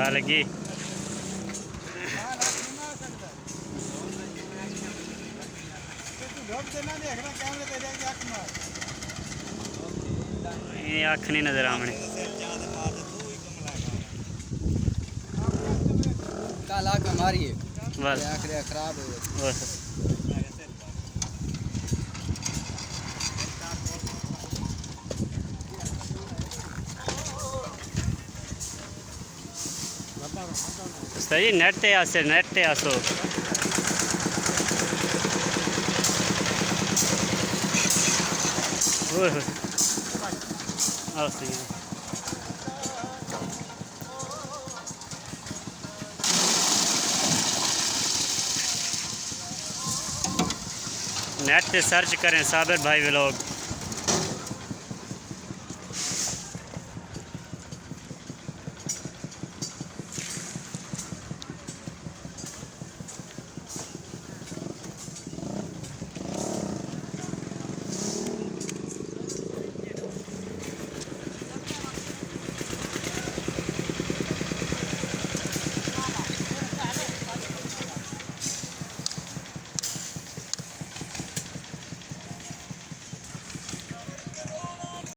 आ लगी अख नहीं नजर आमने काला कमारी है बस खराब है बस सही नेट आसो नेट पे सर्च करें साबिर भाई व्लॉग।